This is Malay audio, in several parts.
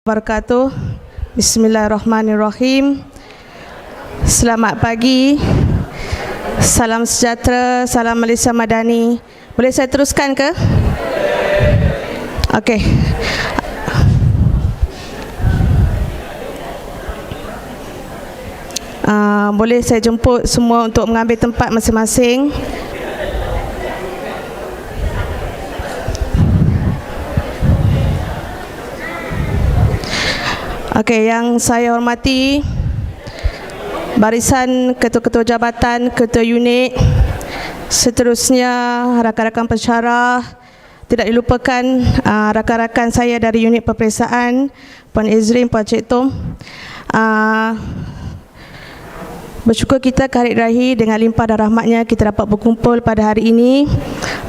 wabarakatuh. Bismillahirrahmanirrahim. Selamat pagi. Salam sejahtera, salam Malaysia Madani. Boleh saya teruskan ke? Okey. Boleh saya jemput semua untuk mengambil tempat masing-masing. Okey, yang saya hormati barisan ketua-ketua jabatan, ketua unit, seterusnya rakan-rakan pensyarah, tidak dilupakan rakan-rakan saya dari unit peperiksaan, Puan Izrin, Puan Cik Tom. Bersyukur kita ke Hari Raya dengan limpah dan rahmatnya kita dapat berkumpul pada hari ini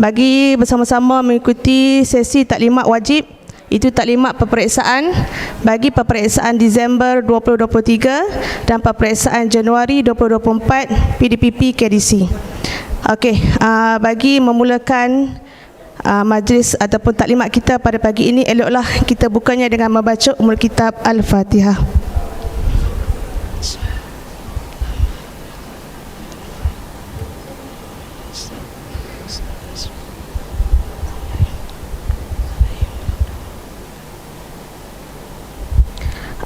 bagi bersama-sama mengikuti sesi taklimat wajib. Itu taklimat peperiksaan bagi peperiksaan Disember 2023 dan peperiksaan Januari 2024 PDPP KDC. Okey, bagi memulakan majlis ataupun taklimat kita pada pagi ini, eloklah kita bukanya dengan membaca Ummul Kitab Al-Fatihah.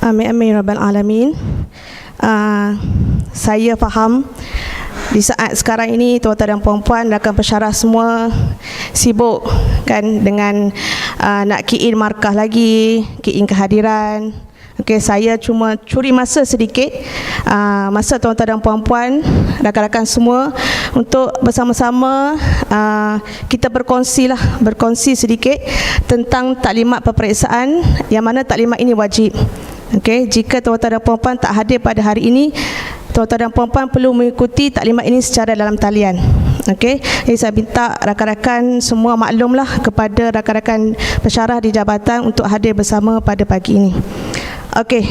Amin amin rabbal alamin. Saya faham di saat sekarang ini tuan-tuan dan puan-puan rakan pensyarah semua sibuk kan dengan nak key in markah lagi, key in kehadiran. Okey, saya cuma curi masa sedikit, masa tuan-tuan dan puan-puan, rakan-rakan semua untuk bersama-sama kita berkongsi sedikit tentang taklimat peperiksaan yang mana taklimat ini wajib. Okey, jika tuan-tuan dan puan-puan tak hadir pada hari ini, tuan-tuan dan puan-puan perlu mengikuti taklimat ini secara dalam talian. Okey, jadi saya minta rakan-rakan semua maklumlah kepada rakan-rakan pensyarah di jabatan untuk hadir bersama pada pagi ini. Okey,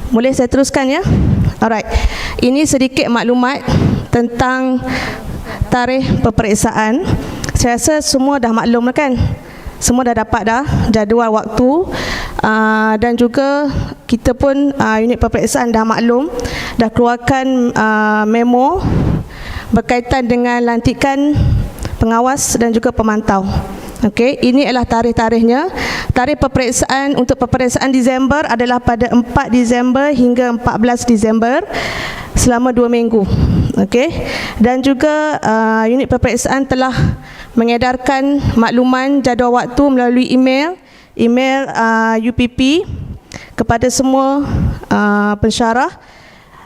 boleh saya teruskan ya? Alright, ini sedikit maklumat tentang tarikh peperiksaan. Saya rasa semua dah maklum kan? Semua dah dapat jadual waktu, dan juga kita pun unit peperiksaan dah maklum, dah keluarkan memo berkaitan dengan lantikan pengawas dan juga pemantau. Okey, ini adalah tarikh-tarikhnya. Tarikh peperiksaan untuk peperiksaan Disember adalah pada 4 Disember hingga 14 Disember selama 2 minggu. Okey, dan juga unit peperiksaan telah mengedarkan makluman jadual waktu melalui email UPP kepada semua pensyarah.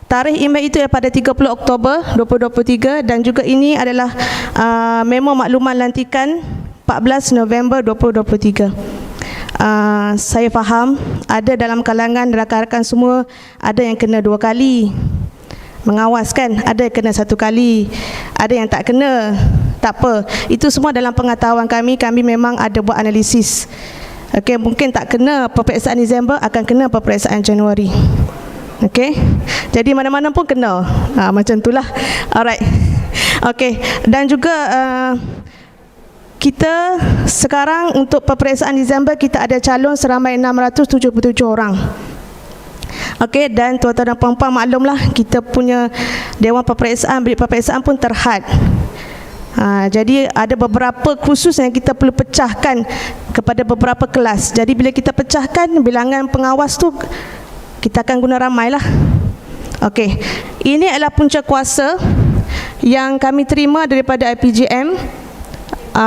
Tarikh email itu pada 30 Oktober 2023 dan juga ini adalah memo makluman lantikan 14 November 2023. Saya faham ada dalam kalangan rakan-rakan semua ada yang kena 2 kali mengawas kan, ada yang kena 1 kali, ada yang tak kena. Tak apa, itu semua dalam pengetahuan kami memang ada buat analisis. Okey, mungkin tak kena peperiksaan Disember, akan kena peperiksaan Januari. Okey, jadi mana-mana pun kena, macam itulah. Alright. Okey, dan juga kita sekarang untuk peperiksaan Disember kita ada calon seramai 677 orang. Okey, dan tuan-tuan dan puan-puan maklumlah kita punya Dewan Peperiksaan, bilik peperiksaan pun terhad. Jadi ada beberapa kursus yang kita perlu pecahkan kepada beberapa kelas. Jadi bila kita pecahkan bilangan pengawas tu, kita akan guna ramai lah. Okey, ini adalah punca kuasa yang kami terima daripada IPJM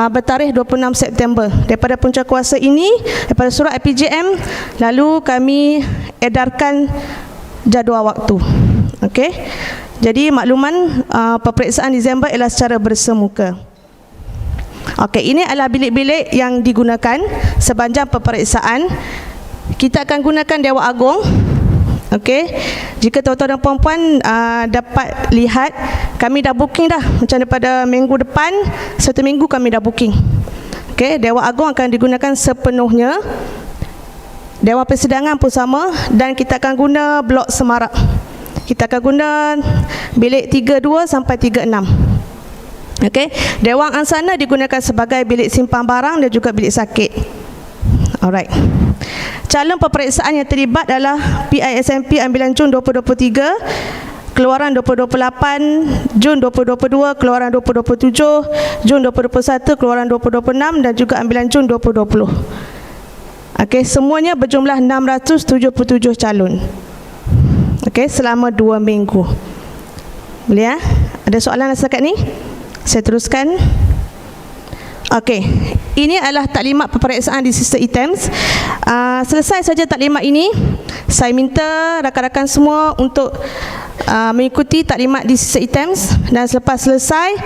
bertarikh 26 September. Daripada punca kuasa ini, daripada surat IPJM, lalu kami edarkan jadual waktu. Okey, jadi makluman peperiksaan Disember ialah secara bersemuka. Okey, ini adalah bilik-bilik yang digunakan sepanjang peperiksaan. Kita akan gunakan Dewan Agong. Okey, jika tuan-tuan dan puan-puan dapat lihat, kami dah booking dah. Macam daripada minggu depan, 1 minggu kami dah booking. Okey, Dewan Agong akan digunakan sepenuhnya. Dewan Persidangan pun sama, dan kita akan guna blok semarak. Kita akan guna bilik 32 sampai 36. Okey, Dewan Angsana digunakan sebagai bilik simpan barang dan juga bilik sakit. Alright. Calon peperiksaan yang terlibat adalah PISMP ambilan Jun 2023, keluaran 2028, Jun 2022, keluaran 2027, Jun 2021, keluaran 2026 dan juga ambilan Jun 2020. Okey, semuanya berjumlah 677 calon. Okey, selama 2 minggu. Boleh ya? Ada soalan setakat ni? Saya teruskan. Okey, ini adalah taklimat peperiksaan di sistem e-Times. Selesai saja taklimat ini, saya minta rakan-rakan semua untuk mengikuti taklimat di sistem e-Times, dan selepas selesai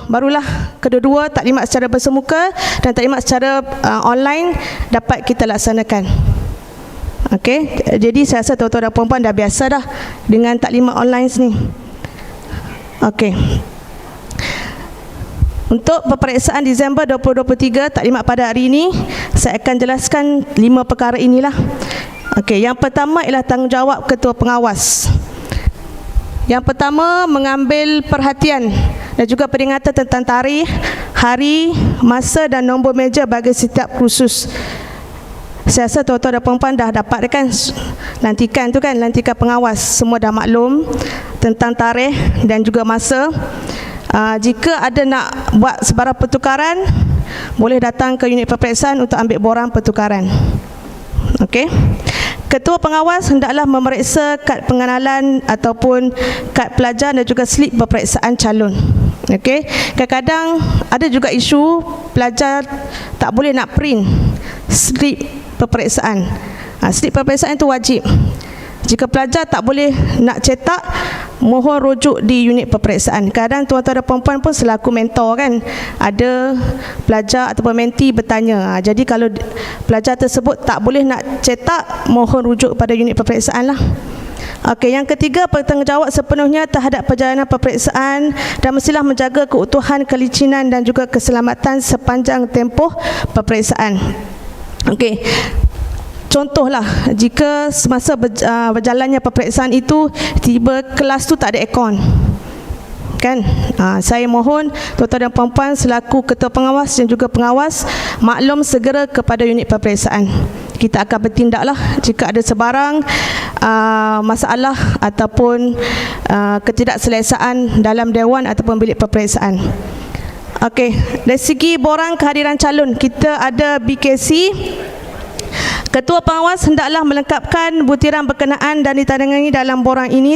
barulah kedua-dua taklimat secara bersemuka dan taklimat secara online dapat kita laksanakan. Okey, jadi saya rasa tuan-tuan dan puan-puan dah biasa dah dengan taklimat online ni. Okey. Untuk peperiksaan Disember 2023 taklimat pada hari ini, saya akan jelaskan 5 perkara inilah. Okey, yang pertama ialah tanggungjawab ketua pengawas. Yang pertama, mengambil perhatian dan juga peringatan tentang tarikh, hari, masa dan nombor meja bagi setiap kursus. Saya rasa tuan-tuan dan puan-puan dah dapat kan lantikan tu kan, lantikan pengawas, semua dah maklum tentang tarikh dan juga masa. Jika ada nak buat sebarang pertukaran, boleh datang ke unit peperiksaan untuk ambil borang pertukaran. Okey. Ketua pengawas hendaklah memeriksa kad pengenalan ataupun kad pelajar dan juga slip peperiksaan calon. Okey. Kadang-kadang ada juga isu pelajar tak boleh nak print slip peperiksaan. Slip peperiksaan itu wajib. Jika pelajar tak boleh nak cetak, mohon rujuk di unit peperiksaan. Kadang tuan-tuan dan puan-puan pun selaku mentor kan, ada pelajar ataupun menti bertanya. Jadi kalau pelajar tersebut tak boleh nak cetak, mohon rujuk pada unit peperiksaan lah. Okey, yang ketiga, bertanggungjawab sepenuhnya terhadap perjalanan peperiksaan dan mestilah menjaga keutuhan, kelicinan dan juga keselamatan sepanjang tempoh peperiksaan. Okey. Contohlah, jika semasa berjalannya peperiksaan itu tiba kelas tu tak ada aircon kan, saya mohon tuan-tuan dan puan-puan selaku ketua pengawas dan juga pengawas maklum segera kepada unit peperiksaan. Kita akan bertindaklah jika ada sebarang masalah ataupun ketidakselesaan dalam dewan ataupun bilik peperiksaan. Okey, dari segi borang kehadiran calon, kita ada BKC. Ketua pengawas hendaklah melengkapkan butiran berkenaan dan ditandangani dalam borang ini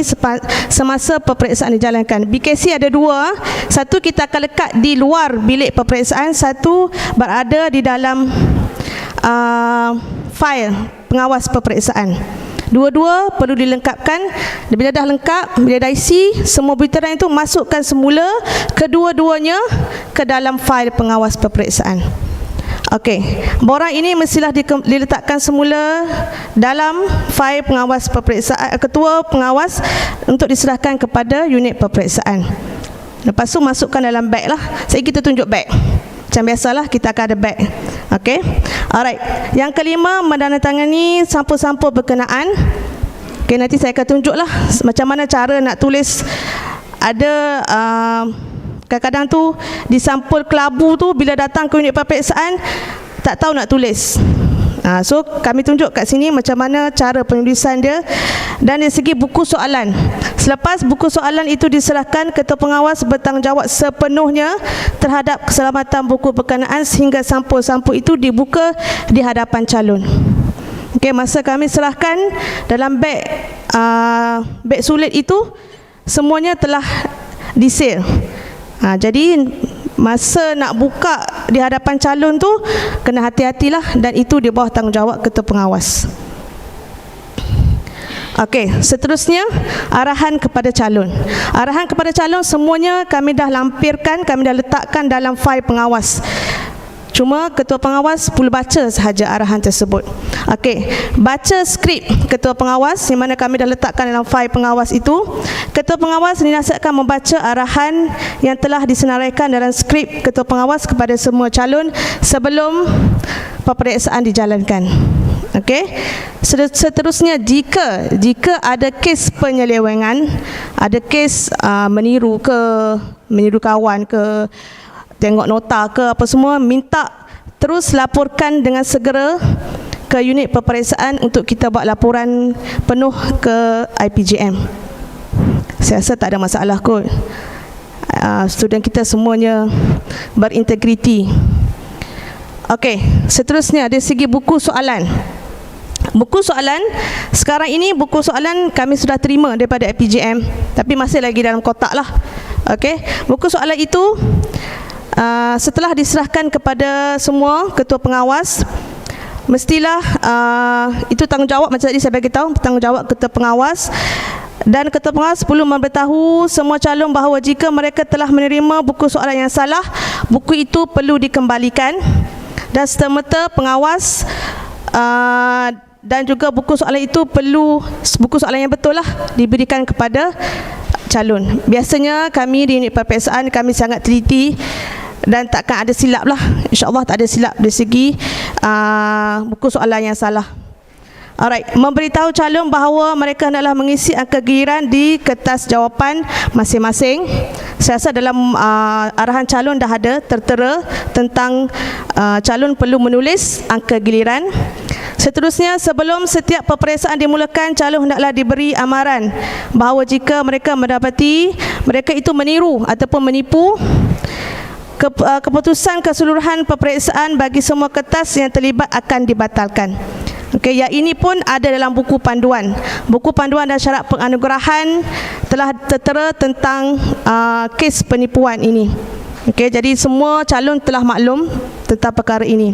semasa peperiksaan dijalankan. BKC ada 2, satu kita akan lekat di luar bilik peperiksaan, satu berada di dalam fail pengawas peperiksaan. Dua-dua perlu dilengkapkan. Bila dah lengkap, bila dah isi, semua butiran itu masukkan semula kedua-duanya ke dalam fail pengawas peperiksaan. Okey, borang ini mestilah diletakkan semula dalam fail pengawas peperiksaan ketua pengawas untuk diserahkan kepada unit peperiksaan. Lepas tu masukkan dalam beg lah. Saya kita tunjuk beg. Macam biasalah kita akan ada beg. Okey. Alright. Yang kelima, menandatangani sampul-sampul berkenaan. Okey, nanti saya akan tunjuklah macam mana cara nak tulis. Ada kadang-kadang tu di sampul kelabu tu bila datang ke unit peperiksaan tak tahu nak tulis. So kami tunjuk kat sini macam mana cara penulisan dia. Dan dari segi buku soalan, selepas buku soalan itu diserahkan, ketua pengawas bertanggungjawab sepenuhnya terhadap keselamatan buku berkenaan sehingga sampul-sampul itu dibuka di hadapan calon. Okey, masa kami serahkan dalam beg sulit itu semuanya telah disil. Jadi masa nak buka di hadapan calon tu kena hati-hatilah, dan itu di bawah tanggungjawab ketua pengawas. Okey, seterusnya arahan kepada calon. Arahan kepada calon semuanya kami dah lampirkan, kami dah letakkan dalam fail pengawas. Cuma ketua pengawas perlu baca sahaja arahan tersebut. Okey, baca skrip ketua pengawas yang mana kami dah letakkan dalam fail pengawas itu. Ketua pengawas dinasihatkan membaca arahan yang telah disenaraikan dalam skrip ketua pengawas kepada semua calon sebelum peperiksaan dijalankan. Okey. Seterusnya, jika ada kes penyelewengan, ada kes meniru kawan ke, tengok nota ke apa semua, minta terus laporkan dengan segera ke unit peperiksaan untuk kita buat laporan penuh ke IPJM. Saya rasa tak ada masalah kot. Student kita semuanya berintegriti. Okey, seterusnya dari segi buku soalan. Buku soalan, sekarang ini buku soalan kami sudah terima daripada IPJM, tapi masih lagi dalam kotak lah. Okey, buku soalan itu setelah diserahkan kepada semua ketua pengawas, mestilah itu tanggungjawab, macam tadi saya bagi tahu, tanggungjawab ketua pengawas. Dan ketua pengawas perlu memberitahu semua calon bahawa jika mereka telah menerima buku soalan yang salah, buku itu perlu dikembalikan, dan serta-merta pengawas dan juga buku soalan itu perlu, buku soalan yang betul lah, diberikan kepada calon. Biasanya kami di unit peperiksaan kami sangat teliti dan takkan ada silap lah, insyaAllah tak ada silap dari segi buku soalan yang salah. Alright, memberitahu calon bahawa mereka hendaklah mengisi angka giliran di kertas jawapan masing-masing. Saya rasa dalam arahan calon dah ada tertera tentang calon perlu menulis angka giliran. Seterusnya, sebelum setiap peperiksaan dimulakan, calon hendaklah diberi amaran bahawa jika mereka mendapati mereka itu meniru ataupun menipu, keputusan keseluruhan peperiksaan bagi semua kertas yang terlibat akan dibatalkan. Okey, yang ini pun ada dalam buku panduan. Buku panduan dan syarat penganugerahan telah tertera tentang kes penipuan ini. Okey, jadi semua calon telah maklum tentang perkara ini.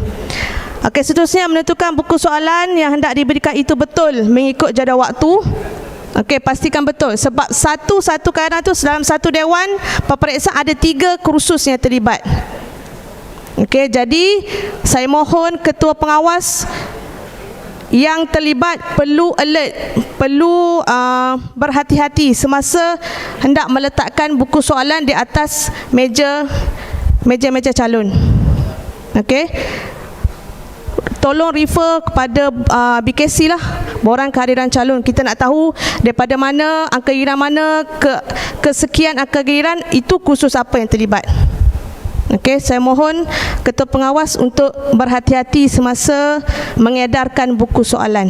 Okey, seterusnya menentukan buku soalan yang hendak diberikan itu betul mengikut jadual waktu. Okey, pastikan betul, sebab satu kadang tu dalam satu dewan peperiksaan ada 3 kursus yang terlibat. Okey, jadi saya mohon ketua pengawas yang terlibat perlu alert, perlu berhati-hati semasa hendak meletakkan buku soalan di atas meja calon. Okey, tolong refer kepada BKC lah, borang kehadiran calon. Kita nak tahu daripada mana, angka giliran mana, kesekian angka giliran, itu kursus apa yang terlibat. Okey, saya mohon ketua pengawas untuk berhati-hati semasa mengedarkan buku soalan.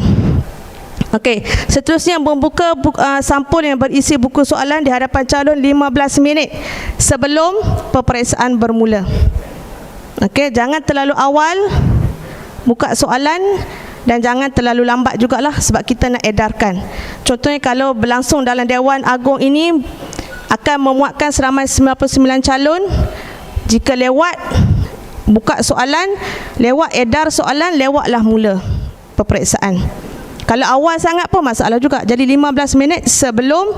Okey, seterusnya membuka sampul yang berisi buku soalan di hadapan calon 15 minit sebelum peperiksaan bermula. Okey, jangan terlalu awal buka soalan dan jangan terlalu lambat jugalah, sebab kita nak edarkan. Contohnya kalau berlangsung dalam Dewan Agung ini akan memuatkan seramai 99 calon. Jika lewat buka soalan, lewat edar soalan, lewatlah mula peperiksaan. Kalau awal sangat pun masalah juga. Jadi 15 minit sebelum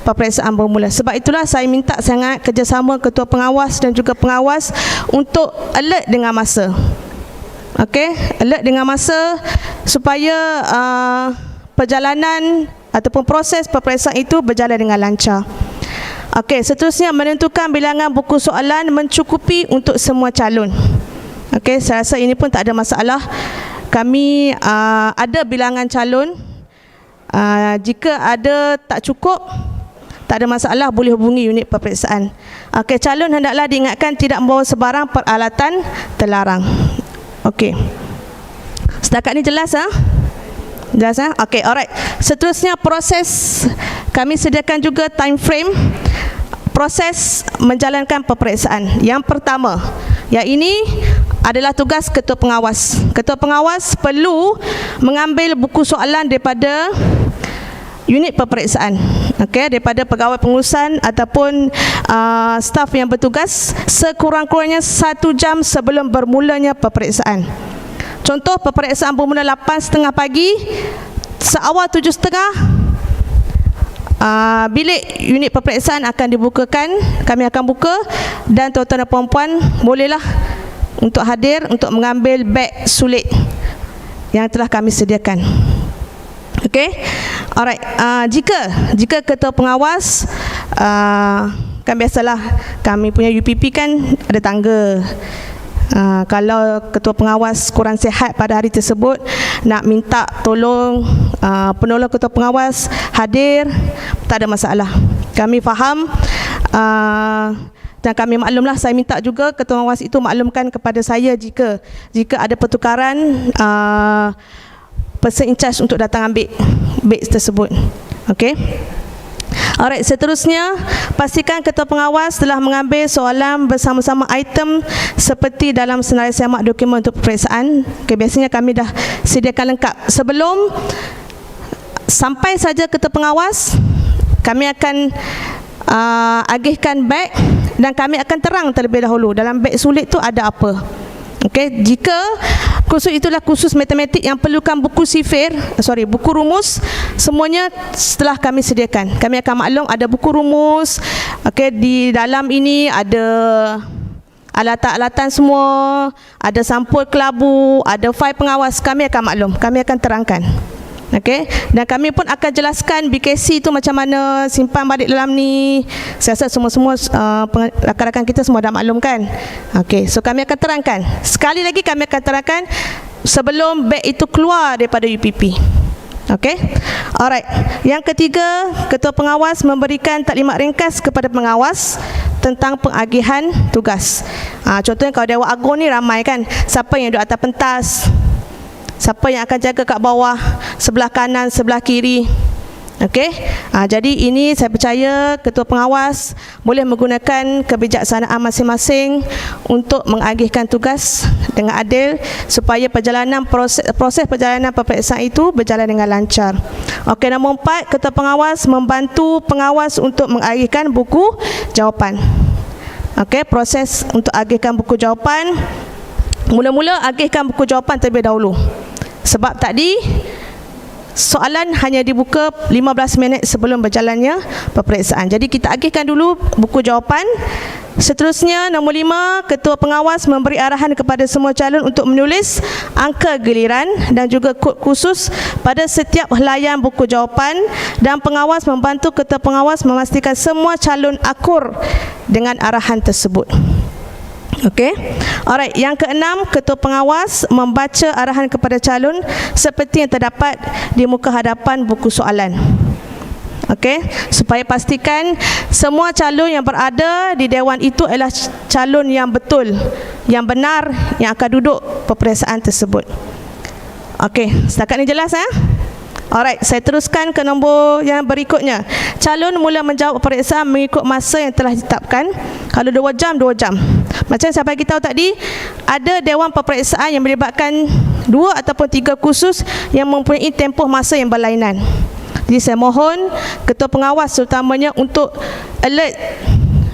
peperiksaan bermula. Sebab itulah saya minta sangat kerjasama ketua pengawas dan juga pengawas untuk alert dengan masa. Okey, alert dengan masa supaya perjalanan ataupun proses peperiksaan itu berjalan dengan lancar. Okey, seterusnya menentukan bilangan buku soalan mencukupi untuk semua calon. Okey, saya rasa ini pun tak ada masalah. Kami ada bilangan calon. Jika ada tak cukup, tak ada masalah, boleh hubungi unit peperiksaan. Okey, calon hendaklah diingatkan tidak membawa sebarang peralatan terlarang. Okey, setakat ni jelas jelas Okey, alright. Seterusnya proses, kami sediakan juga time frame proses menjalankan peperiksaan. Yang pertama, yang ini adalah tugas ketua pengawas. Ketua pengawas perlu mengambil buku soalan daripada unit peperiksaan, okey, daripada pegawai pengurusan ataupun staf yang bertugas sekurang-kurangnya 1 jam sebelum bermulanya peperiksaan. Contoh, peperiksaan bermula 8.30 pagi, seawal 7.30 bilik unit peperiksaan akan dibukakan. Kami akan buka dan tuan-tuan dan puan-puan bolehlah untuk hadir untuk mengambil beg sulit yang telah kami sediakan. Okey, alright. Jika ketua pengawas kan biasalah kami punya UPP kan ada tangga. Kalau ketua pengawas kurang sihat pada hari tersebut, nak minta tolong penolong ketua pengawas hadir, tak ada masalah. Kami faham Dan kami maklumlah, saya minta juga ketua pengawas itu maklumkan kepada saya jika ada pertukaran person in charge untuk datang ambil beg tersebut. Okey. Alright, seterusnya pastikan ketua pengawas telah mengambil soalan bersama-sama item seperti dalam senarai semak dokumen untuk peperiksaan. Okay, biasanya kami dah sediakan lengkap. Sebelum sampai saja ketua pengawas, kami akan agihkan beg dan kami akan terang terlebih dahulu dalam beg sulit tu ada apa. Okey, jika kursus itulah kursus matematik yang perlukan buku buku rumus, semuanya setelah kami sediakan. Kami akan maklum ada buku rumus. Okey, di dalam ini ada alatan-alatan semua, ada sampul kelabu, ada fail pengawas. Kami akan maklum, kami akan terangkan. Okey, dan kami pun akan jelaskan BKC itu macam mana, simpan balik dalam ni. Saya rasa semua rakan-rakan kita semua dah maklum kan. Okey, so kami akan terangkan. Sekali lagi kami akan terangkan sebelum beg itu keluar daripada UPP. Okey. Alright. Yang ketiga, ketua pengawas memberikan taklimat ringkas kepada pengawas tentang pengagihan tugas. Contohnya kalau Dewan Agung ni ramai kan, siapa yang duduk atas pentas, siapa yang akan jaga kat bawah, sebelah kanan, sebelah kiri. Okey. Jadi ini saya percaya ketua pengawas boleh menggunakan kebijaksanaan masing-masing untuk mengagihkan tugas dengan adil supaya proses perjalanan peperiksaan itu berjalan dengan lancar. Okey, nombor 4, ketua pengawas membantu pengawas untuk mengagihkan buku jawapan. Okey, proses untuk agihkan buku jawapan, mula-mula agihkan buku jawapan terlebih dahulu. Sebab tadi soalan hanya dibuka 15 minit sebelum berjalannya peperiksaan. Jadi kita agihkan dulu buku jawapan. Seterusnya, nombor 5, ketua pengawas memberi arahan kepada semua calon untuk menulis angka giliran dan juga kod khusus pada setiap helaian buku jawapan, dan pengawas membantu ketua pengawas memastikan semua calon akur dengan arahan tersebut. Okey. Alright, yang keenam, ketua pengawas membaca arahan kepada calon seperti yang terdapat di muka hadapan buku soalan. Okey, supaya pastikan semua calon yang berada di dewan itu adalah calon yang betul, yang benar, yang akan duduk peperiksaan tersebut. Okey, setakat ni jelas Alright, saya teruskan ke nombor yang berikutnya. Calon mula menjawab peperiksaan mengikut masa yang telah ditetapkan. Kalau 2 jam, 2 jam. Macam saya bagi tahu tadi, ada dewan peperiksaan yang melibatkan 2 ataupun 3 kursus yang mempunyai tempoh masa yang berlainan. Jadi saya mohon ketua pengawas terutamanya untuk alert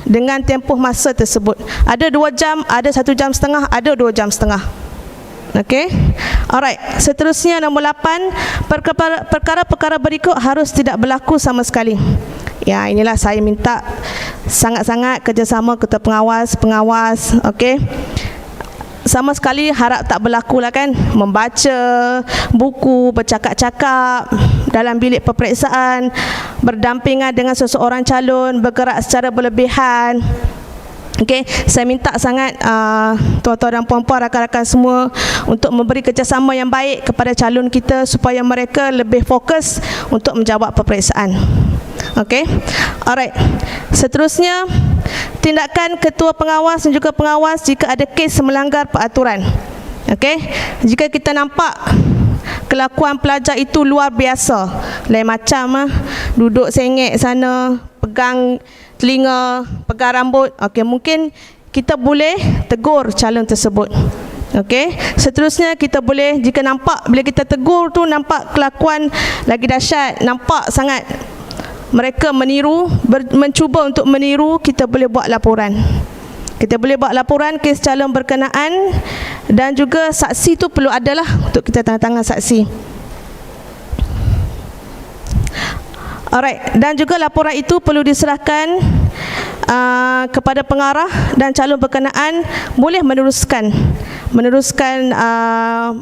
dengan tempoh masa tersebut. Ada 2 jam, ada 1 jam setengah, ada 2 jam setengah. Okey. Alright, seterusnya nombor 8, perkara-perkara berikut harus tidak berlaku sama sekali. Ya, inilah saya minta sangat-sangat kerjasama ketua pengawas, okey. Sama sekali harap tak berlaku lah kan, membaca buku, bercakap-cakap dalam bilik peperiksaan, berdampingan dengan seseorang calon, bergerak secara berlebihan. Okey, saya minta sangat tuan-tuan dan puan-puan, rakan-rakan semua untuk memberi kerjasama yang baik kepada calon kita supaya mereka lebih fokus untuk menjawab peperiksaan. Okey. Alright. Seterusnya, tindakan ketua pengawas dan juga pengawas jika ada kes melanggar peraturan. Okey. Jika kita nampak kelakuan pelajar itu luar biasa, lain macam duduk sengek sana, pegang telinga, pegang rambut, okey, mungkin kita boleh tegur calon tersebut. Okey. Seterusnya, kita boleh, jika nampak bila kita tegur tu nampak kelakuan lagi dahsyat, nampak sangat mereka meniru, mencuba untuk meniru, kita boleh buat laporan. Kita boleh buat laporan kes calon berkenaan, dan juga saksi tu perlu adalah untuk kita tanda tangan saksi. Alright, dan juga laporan itu perlu diserahkan kepada pengarah, dan calon berkenaan boleh meneruskan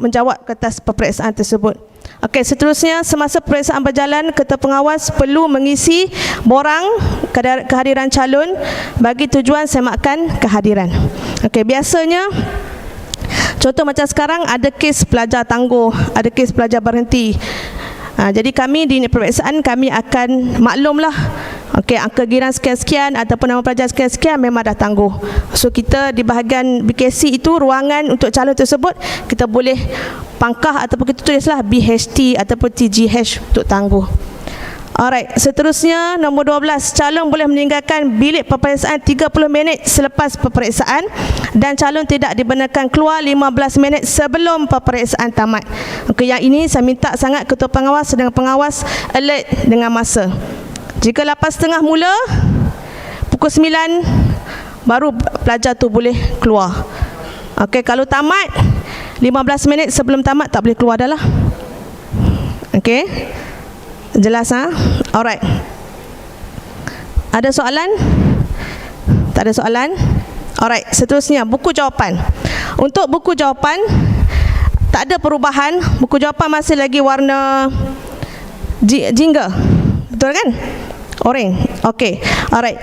menjawab kertas peperiksaan tersebut. Okey, seterusnya, semasa peperiksaan berjalan, ketua pengawas perlu mengisi borang kehadiran calon bagi tujuan semakan kehadiran. Okey, biasanya contoh macam sekarang ada kes pelajar tangguh, ada kes pelajar berhenti. Jadi kami di unit peperiksaan kami akan maklumlah, Okey, angka giliran sekian-sekian ataupun nama pelajar sekian-sekian memang dah tangguh. So kita di bahagian BKC itu ruangan untuk calon tersebut kita boleh pangkah ataupun kita tulislah BHT ataupun TGH untuk tangguh. Alright, seterusnya nombor 12, calon boleh meninggalkan bilik peperiksaan 30 minit selepas peperiksaan dan calon tidak dibenarkan keluar 15 minit sebelum peperiksaan tamat. Okey, yang ini saya minta sangat ketua pengawas dengan pengawas alert dengan masa. Jika 8.30 mula, pukul 9 baru pelajar tu boleh keluar. Okey, kalau tamat 15 minit sebelum tamat tak boleh keluar dah lah. Okey, jelas ha? Alright. Ada soalan? Tak ada soalan? Alright, seterusnya buku jawapan. Untuk buku jawapan tak ada perubahan. Buku jawapan masih lagi warna jingga. Betul kan? Orange. Okey. Alright.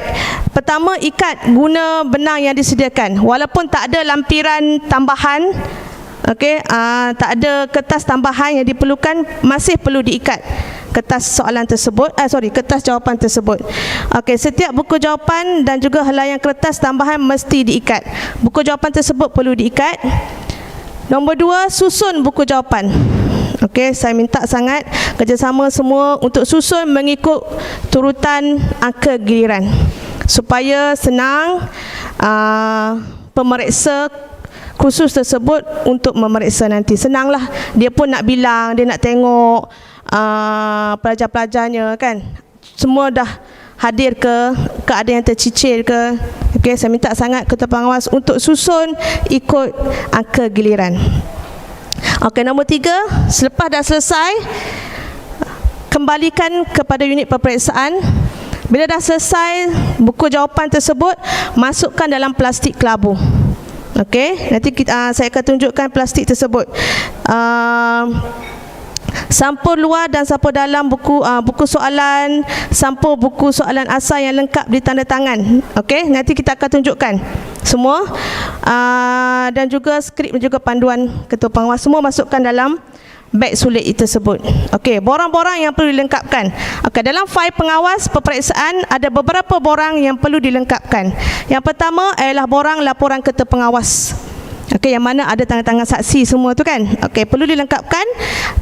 Pertama, ikat guna benang yang disediakan. Walaupun tak ada lampiran tambahan, okey, tak ada kertas tambahan yang diperlukan, masih perlu diikat kertas soalan tersebut, kertas jawapan tersebut. Okey, setiap buku jawapan dan juga helaian kertas tambahan mesti diikat. Buku jawapan tersebut perlu diikat. Nombor 2, susun buku jawapan. Okey, saya minta sangat kerjasama semua untuk susun mengikut turutan angka giliran supaya senang pemeriksa khusus tersebut untuk memeriksa nanti. Senanglah, dia pun nak bilang, dia nak tengok pelajar-pelajarnya kan, semua dah hadir ke ada yang tercicir ke. Okey, saya minta sangat ketua pengawas untuk susun ikut angka giliran. Okey, nombor 3, selepas dah selesai, kembalikan kepada unit peperiksaan. Bila dah selesai buku jawapan tersebut, masukkan dalam plastik kelabu. Okey, nanti saya akan tunjukkan plastik tersebut. Sampul luar dan sampul dalam buku soalan, sampul buku soalan asal yang lengkap ditanda tangan. Okey, nanti kita akan tunjukkan semua, dan juga skrip dan juga panduan ketua pengawas, semua masukkan dalam beg sulit itu tersebut. Okey, borang-borang yang perlu dilengkapkan. Okey, dalam fail pengawas peperiksaan ada beberapa borang yang perlu dilengkapkan. Yang pertama ialah borang laporan ketua pengawas. Okey, yang mana ada tanda-tangan saksi semua tu kan. Okey, perlu dilengkapkan.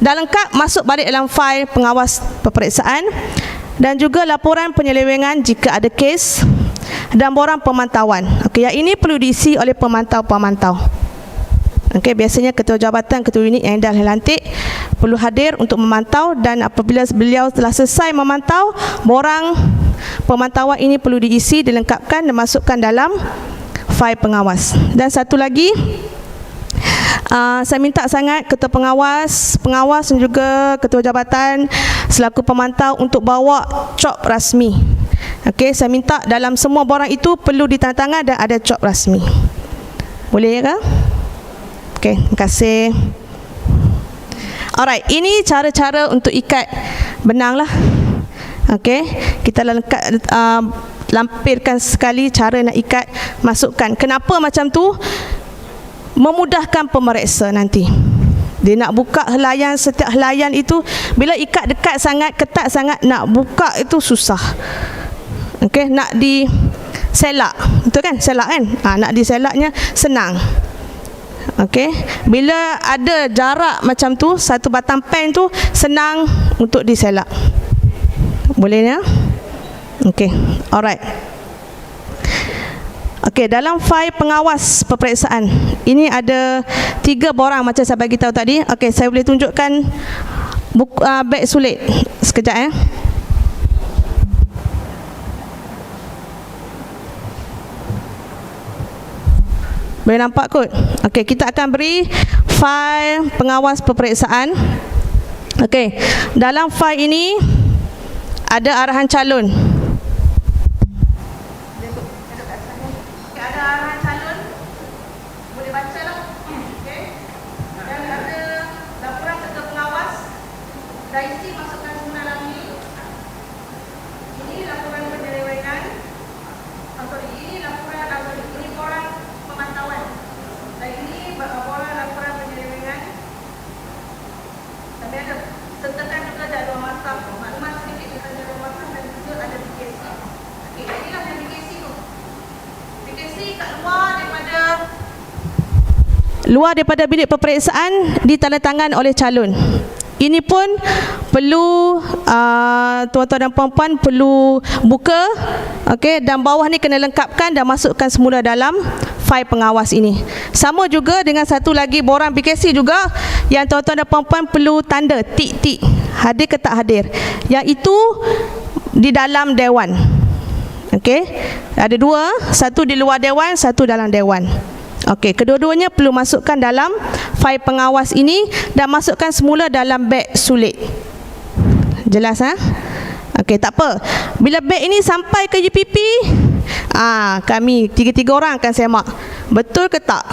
Dah lengkap, masuk balik dalam fail pengawas peperiksaan. Dan juga laporan penyelewengan jika ada kes, dan borang pemantauan. Okey, yang ini perlu diisi oleh pemantau-pemantau. Okey, biasanya ketua jabatan, ketua unit yang dah lantik perlu hadir untuk memantau, dan apabila beliau telah selesai memantau, borang pemantauan ini perlu diisi, dilengkapkan dan masukkan dalam fail pengawas. Dan satu lagi, saya minta sangat ketua pengawas dan juga ketua jabatan selaku pemantau untuk bawa cop rasmi. Okey, saya minta dalam semua borang itu perlu ditandatangan dan ada cop rasmi. Boleh ya? Okey, terima kasih. Alright, ini cara-cara untuk ikat benang lah. Okey, kita lampirkan sekali cara nak ikat, masukkan. Kenapa macam tu? Memudahkan pemeriksa nanti. Dia nak buka helaian, setiap helaian itu bila ikat dekat sangat, ketat sangat, nak buka itu susah. Okey, nak diselak, betul kan? Selak kan? Nak diselaknya senang. Okey, bila ada jarak macam tu, satu batang pen tu senang untuk diselak. Boleh ya? Okey, alright. Okey, dalam fail pengawas peperiksaan ini ada 3 borang macam saya bagi tahu tadi. Okey, saya boleh tunjukkan beg sulit sekejap ya. Boleh nampak kot? Okey, kita akan beri fail pengawas peperiksaan. Okey, dalam fail ini ada arahan calon. Ada arahan calon, boleh baca lah. Okey, dan ada laporan ketua pengawas, dah isi, masukkan semua dalam ni. Ini laporan penyelewengan. Ini laporan, ini borang pemantauan. Dan ini borang laporan penyelewengan. Tapi ada sertakan juga jadual masam, maklumat sedikit tentang jadual masam, dan juga ada BKC. luar daripada bilik peperiksaan ditandatangan oleh calon. Ini pun perlu tuan-tuan dan puan-puan perlu buka, okey, dan bawah ni kena lengkapkan dan masukkan semula dalam fail pengawas ini. Sama juga dengan satu lagi borang PKC juga yang tuan-tuan dan puan-puan perlu tanda tik-tik hadir ke tak hadir. Yang itu di dalam dewan. Okey, ada dua, satu di luar dewan, satu dalam dewan. Okey, kedua-duanya perlu masukkan dalam fail pengawas ini dan masukkan semula dalam beg sulit. Jelas Okey, tak apa. Bila beg ini sampai ke UPP, kami tiga-tiga orang akan semak. Betul ke tak?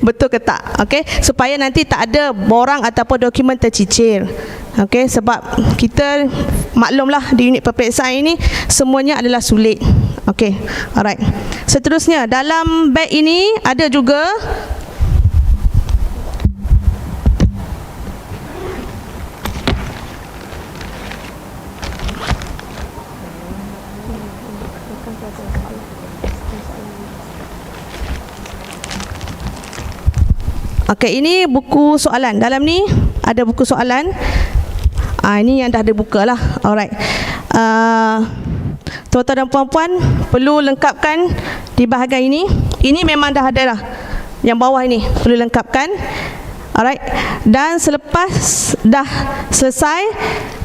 Betul ke tak? Okey, supaya nanti tak ada borang ataupun dokumen tercicir. Okey, sebab kita maklumlah di unit peperiksaan ini semuanya adalah sulit. Okey, alright. Seterusnya, dalam beg ini ada juga okey, ini buku soalan. Dalam ni ada buku soalan. Ini yang dah dibuka lah. Alright. Tuan-tuan dan puan-puan perlu lengkapkan di bahagian ini. Ini memang dah ada lah. Yang bawah ini perlu lengkapkan. Alright. Dan selepas dah selesai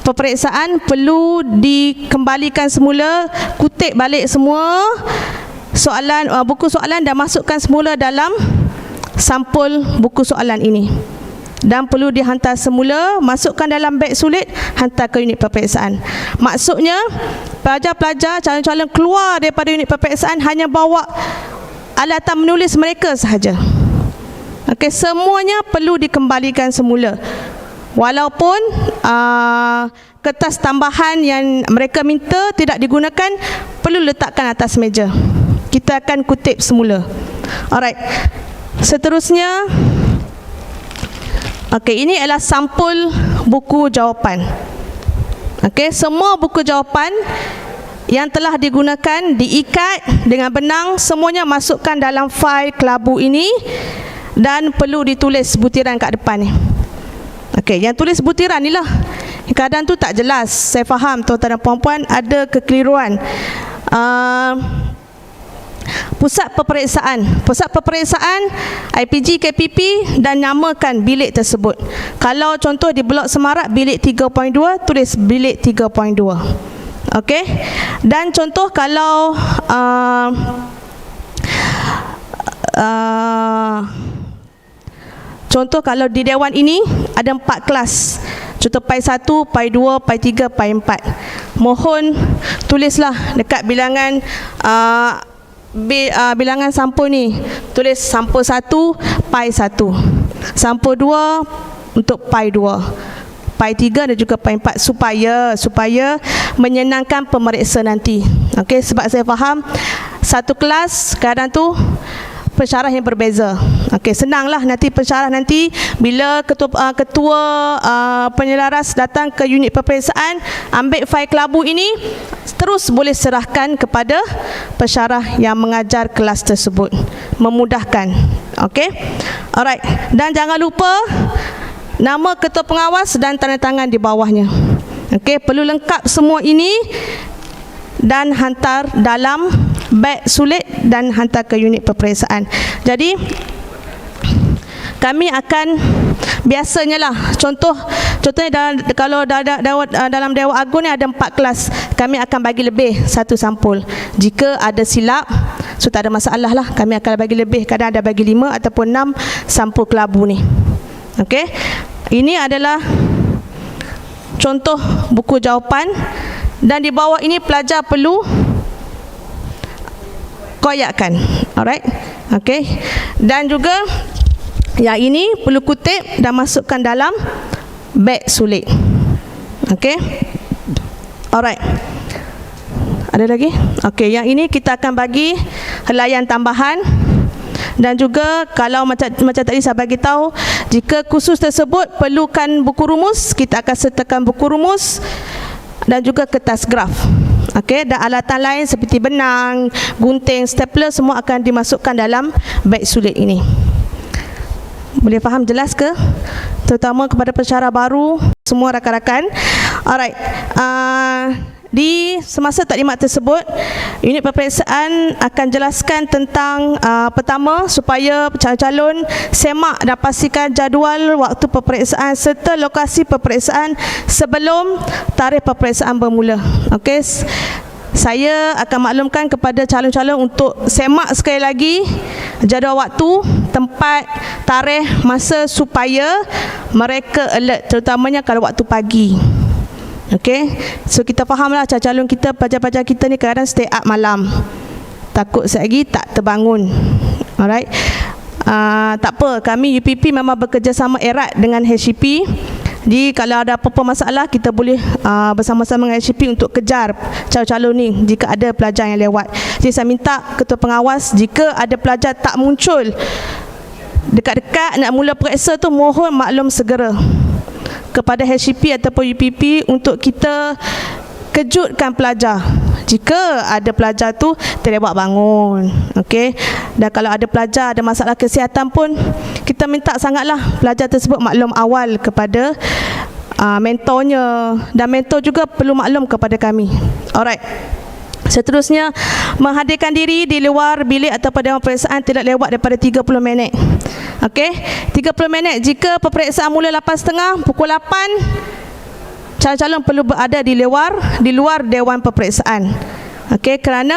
peperiksaan, perlu dikembalikan semula, kutip balik semua soalan, buku soalan dan masukkan semula dalam sampul buku soalan ini. Dan perlu dihantar semula, masukkan dalam beg sulit, hantar ke unit peperiksaan. Maksudnya pelajar-pelajar, calon-calon keluar daripada unit peperiksaan hanya bawa alatan menulis mereka sahaja. Okey, semuanya perlu dikembalikan semula. Walaupun kertas tambahan yang mereka minta tidak digunakan, perlu letakkan atas meja. Kita akan kutip semula. Alright. Seterusnya, okey, ini adalah sampul buku jawapan. Okey, semua buku jawapan yang telah digunakan diikat dengan benang, semuanya masukkan dalam fail kelabu ini dan perlu ditulis butiran kat depan ni. Okey, yang tulis butiran ni lah. Kadang tu tak jelas. Saya faham tuan-tuan dan puan-puan ada kekeliruan. Pusat peperiksaan IPG KPP dan namakan bilik tersebut. Kalau contoh di Blok Semarak bilik 3.2, tulis bilik 3.2. Okey. Dan contoh kalau contoh kalau di dewan ini ada 4 kelas. Contoh PAI 1, PAI 2, PAI 3, PAI 4. Mohon tulislah dekat bilangan bilangan sampul ni, tulis sampul 1 PAI 1, sampul 2 untuk PAI 2, PAI 3 dan juga PAI 4, supaya menyenangkan pemeriksa nanti. Okey, sebab saya faham satu kelas kadang tu pensyarah yang berbeza. Okey, senanglah nanti pensyarah nanti bila ketua penyelaras datang ke unit peperiksaan, ambil fail kelabu ini, terus boleh serahkan kepada pensyarah yang mengajar kelas tersebut. Memudahkan. Okey. Alright. Dan jangan lupa nama ketua pengawas dan tanda tangan di bawahnya. Okey, perlu lengkap semua ini dan hantar dalam beg sulit dan hantar ke unit peperiksaan. Jadi kami akan biasanya lah, contohnya kalau dalam Dewan Agung ni ada 4 kelas, kami akan bagi lebih satu sampul. Jika ada silap, so tak ada masalah lah, kami akan bagi lebih, kadang ada bagi 5 ataupun 6 sampul kelabu ni. Okey, ini adalah contoh buku jawapan. Dan di bawah ini pelajar perlu koyakkan. Alright. Okey. Dan juga yang ini perlu kutip dan masukkan dalam beg sulit. Okey. Alright. Ada lagi? Okey, yang ini kita akan bagi helaian tambahan. Dan juga kalau macam tadi saya bagi tahu, jika kursus tersebut perlukan buku rumus, kita akan sertakan buku rumus dan juga kertas graf. Okey, dan alatan lain seperti benang, gunting, stapler semua akan dimasukkan dalam beg sulit ini. Boleh faham jelas ke? Terutama kepada pensyarah baru, semua rakan-rakan. Alright. Di semasa taklimat tersebut, unit peperiksaan akan jelaskan tentang pertama, supaya calon-calon semak dan pastikan jadual waktu peperiksaan serta lokasi peperiksaan sebelum tarikh peperiksaan bermula. Okey. Saya akan maklumkan kepada calon-calon untuk semak sekali lagi jadual waktu, tempat, tarikh, masa supaya mereka alert, terutamanya kalau waktu pagi. Okey, so kita fahamlah calon kita, pelajar-pelajar kita ni kadang stay up malam, takut sekali tak terbangun. Alright, tak apa, kami UPP memang bekerjasama erat dengan HCP. Jadi kalau ada apa-apa masalah, kita boleh bersama-sama dengan HCP untuk kejar calon-calon ni jika ada pelajar yang lewat. Jadi saya minta ketua pengawas, jika ada pelajar tak muncul dekat-dekat nak mula periksa tu, mohon maklum segera kepada HCP ataupun UPP untuk kita kejutkan pelajar jika ada pelajar tu terlewat bangun. Okey. Dan kalau ada pelajar ada masalah kesihatan pun, kita minta sangatlah pelajar tersebut maklum awal kepada mentornya, dan mentor juga perlu maklum kepada kami. Alright. Seterusnya, menghadirkan diri di luar bilik atau dewan peperiksaan tidak lewat daripada 30 minit. Okey, 30 minit. Jika peperiksaan mula 8.30, pukul 8 calon-calon perlu berada di luar dewan peperiksaan. Okey, kerana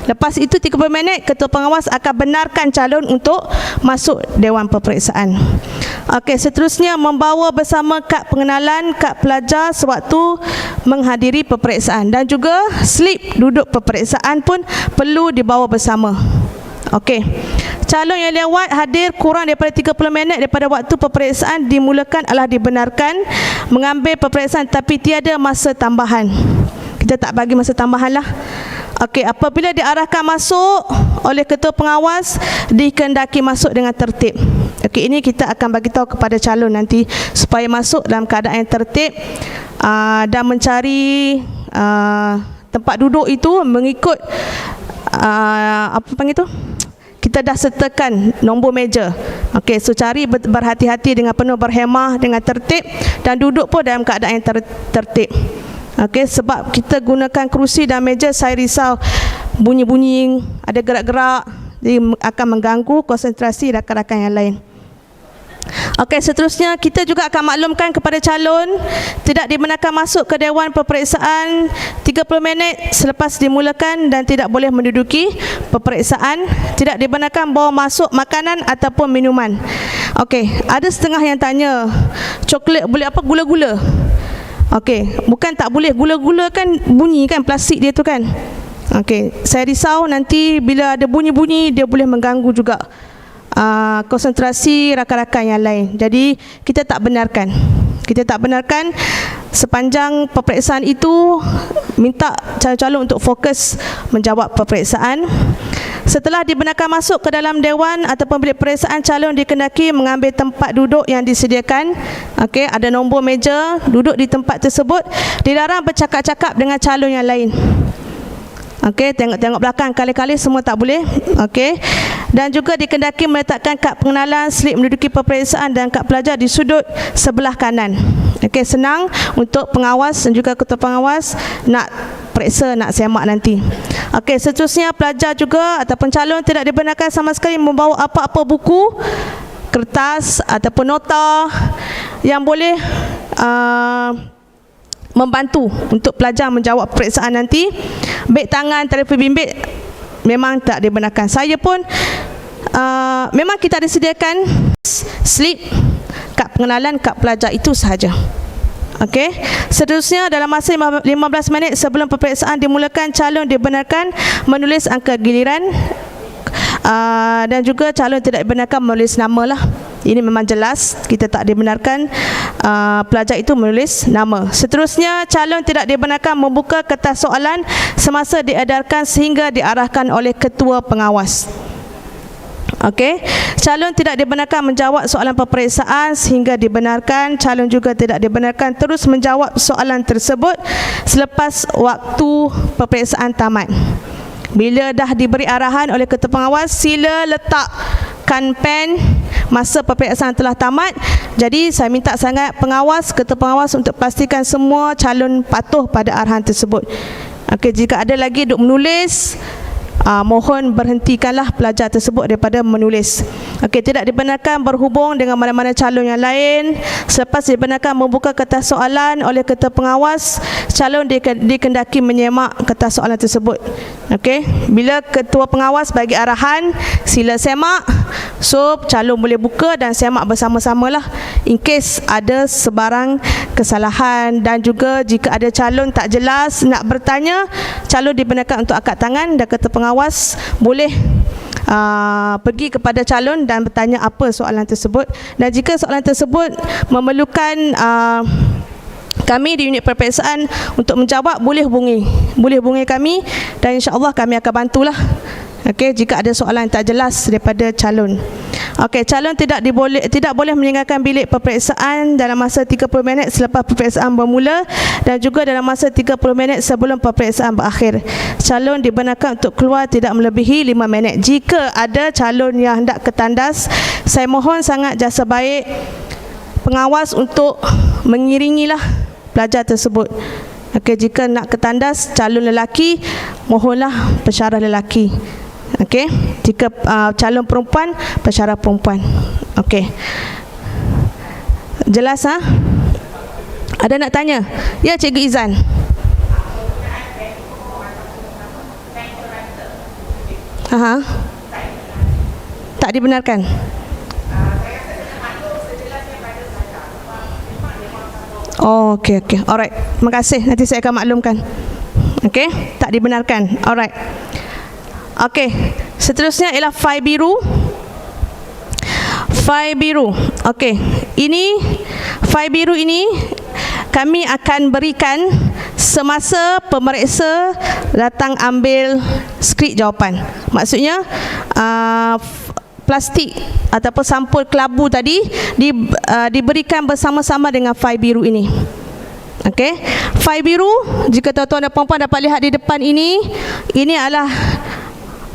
lepas itu 30 minit ketua pengawas akan benarkan calon untuk masuk dewan peperiksaan. Okey, seterusnya membawa bersama kad pengenalan, kad pelajar sewaktu menghadiri peperiksaan, dan juga slip duduk peperiksaan pun perlu dibawa bersama. Okey. Calon yang lewat hadir kurang daripada 30 minit daripada waktu peperiksaan dimulakan adalah dibenarkan mengambil peperiksaan, tapi tiada masa tambahan. Kita tak bagi masa tambahan lah. Okey, apabila diarahkan masuk oleh ketua pengawas, dikehendaki masuk dengan tertib. Okey, ini kita akan bagi tahu kepada calon nanti supaya masuk dalam keadaan yang tertib dan mencari tempat duduk itu mengikut apa panggil tu? Kita dah sertakan nombor meja. Okey, so cari berhati-hati dengan penuh berhemah, dengan tertib, dan duduk pun dalam keadaan yang tertib. Okey, sebab kita gunakan kerusi dan meja, saya risau bunyi-bunyi, ada gerak-gerak, jadi akan mengganggu konsentrasi rakan-rakan yang lain. Okey, seterusnya kita juga akan maklumkan kepada calon tidak dibenarkan masuk ke dewan peperiksaan 30 minit selepas dimulakan dan tidak boleh menduduki peperiksaan. Tidak dibenarkan bawa masuk makanan ataupun minuman. Okey, ada setengah yang tanya, coklat boleh apa, gula-gula? Okey, bukan tak boleh, gula-gula kan bunyi kan, plastik dia tu kan. Okey, saya risau nanti bila ada bunyi-bunyi dia boleh mengganggu juga konsentrasi rakan-rakan yang lain. Jadi kita tak benarkan. Kita tak benarkan. Sepanjang peperiksaan itu, minta calon-calon untuk fokus menjawab peperiksaan. Setelah dibenarkan masuk ke dalam dewan ataupun bilik peperiksaan, calon dikehendaki mengambil tempat duduk yang disediakan. Okey, ada nombor meja, duduk di tempat tersebut. Dilarang bercakap-cakap dengan calon yang lain. Okey, tengok-tengok belakang kali-kali semua tak boleh. Okey. Dan juga dikehendaki meletakkan kad pengenalan, slip menduduki peperiksaan dan kad pelajar di sudut sebelah kanan. Okey, senang untuk pengawas dan juga ketua pengawas nak periksa, nak semak nanti. Okey, seterusnya pelajar juga ataupun calon tidak dibenarkan sama sekali membawa apa-apa buku, kertas ataupun nota yang boleh membantu untuk pelajar menjawab peperiksaan nanti. Beg tangan, telefon bimbit memang tak dibenarkan. Saya pun memang kita ada sediakan slip, kad pengenalan, kad pelajar, itu sahaja. Okey. Seterusnya dalam masa 15 minit sebelum peperiksaan dimulakan, calon dibenarkan menulis angka giliran dan juga calon tidak dibenarkan menulis nama lah. Ini memang jelas, kita tak dibenarkan pelajar itu menulis nama. Seterusnya, calon tidak dibenarkan membuka kertas soalan semasa diedarkan sehingga diarahkan oleh ketua pengawas. Okey, calon tidak dibenarkan menjawab soalan peperiksaan sehingga dibenarkan. Calon juga tidak dibenarkan terus menjawab soalan tersebut selepas waktu peperiksaan tamat. Bila dah diberi arahan oleh ketua pengawas, sila letakkan pen, masa peperiksaan telah tamat. Jadi saya minta sangat pengawas, ketua pengawas untuk pastikan semua calon patuh pada arahan tersebut. Okey, jika ada lagi duk menulis, mohon berhentikanlah pelajar tersebut daripada menulis. Okey, tidak dibenarkan berhubung dengan mana-mana calon yang lain. Selepas dibenarkan membuka kertas soalan oleh ketua pengawas, calon dikendaki menyemak kertas soalan tersebut. Okey, bila ketua pengawas bagi arahan, sila semak. So, calon boleh buka dan semak bersama-samalah in case ada sebarang kesalahan. Dan juga jika ada calon tak jelas nak bertanya, calon dibenarkan untuk angkat tangan dan ketua pengawas boleh pergi kepada calon dan bertanya apa soalan tersebut. Dan jika soalan tersebut memerlukan kami di unit peperiksaan untuk menjawab, boleh hubungi kami dan insya-Allah kami akan bantulah. Okey, jika ada soalan tak jelas daripada calon. Okey, calon tidak boleh meninggalkan bilik peperiksaan dalam masa 30 minit selepas peperiksaan bermula dan juga dalam masa 30 minit sebelum peperiksaan berakhir. Calon dibenarkan untuk keluar tidak melebihi 5 minit. Jika ada calon yang hendak ke tandas, saya mohon sangat jasa baik pengawas untuk mengiringilah pelajar tersebut. Okey, jika nak ke tandas calon lelaki, mohonlah pensyarah lelaki. Okey, jika calon perempuan, pensyarah perempuan. Okey, jelas ha? Ada nak tanya? Ya, Cikgu Izan. Aha. Tak dibenarkan. Oh, okey. Alright. Terima kasih. Nanti saya akan maklumkan. Okey, tak dibenarkan. Alright. Okey, seterusnya ialah fail biru. Fail biru. Okey, ini fail biru ini kami akan berikan semasa pemeriksa datang ambil skrip jawapan. Maksudnya plastik ataupun sampul kelabu tadi diberikan bersama-sama dengan fail biru ini. Okey, fail biru, jika tuan-tuan dan puan-puan dapat lihat di depan ini adalah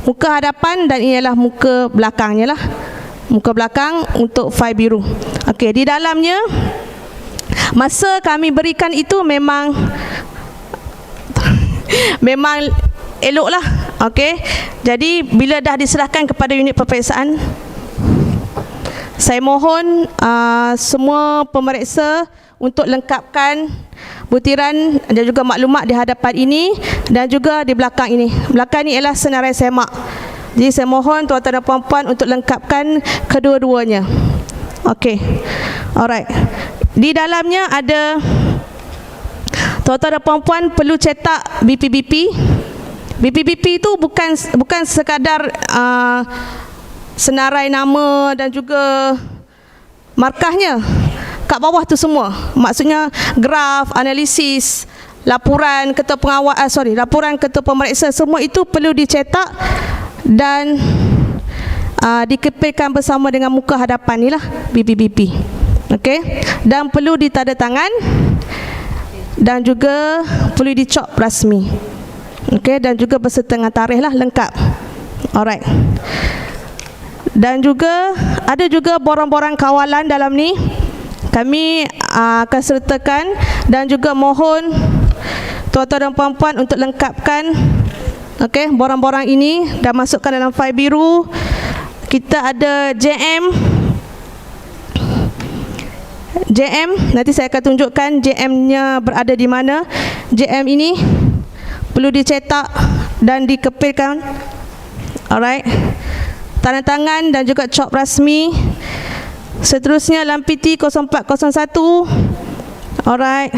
muka hadapan dan ini adalah muka belakangnya lah. Muka belakang untuk fail biru. Okey, di dalamnya masa kami berikan itu memang elok lah. Okey, jadi bila dah diserahkan kepada unit peperiksaan, saya mohon semua pemeriksa untuk lengkapkan butiran dan juga maklumat di hadapan ini dan juga di belakang ini. Belakang ini ialah senarai semak. Jadi saya mohon tuan-tuan dan puan-puan untuk lengkapkan kedua-duanya. Okey. Alright. Di dalamnya ada, tuan-tuan dan puan-puan perlu cetak BP-BP. BP-BP itu bukan sekadar senarai nama dan juga markahnya. Kat bawah tu semua, maksudnya graf, analisis, laporan ketua pengawas, laporan ketua pemeriksa, semua itu perlu dicetak dan dikepilkan bersama dengan muka hadapan ni lah, BP-BP. Okey, dan perlu ditanda tangan dan juga perlu dicop rasmi. Okey, dan juga berserta dengan tarikh lah, lengkap. Alright. Dan juga ada juga borang-borang kawalan dalam ni. Kami akan sertakan dan juga mohon tuan-tuan dan puan-puan untuk lengkapkan borang-borang ini dan masukkan dalam fail biru. Kita ada JM, nanti saya akan tunjukkan JM-nya berada di mana. JM ini perlu dicetak dan dikepilkan. Alright. Tanda tangan dan juga cop rasmi. Seterusnya Lampiti 0401. Alright.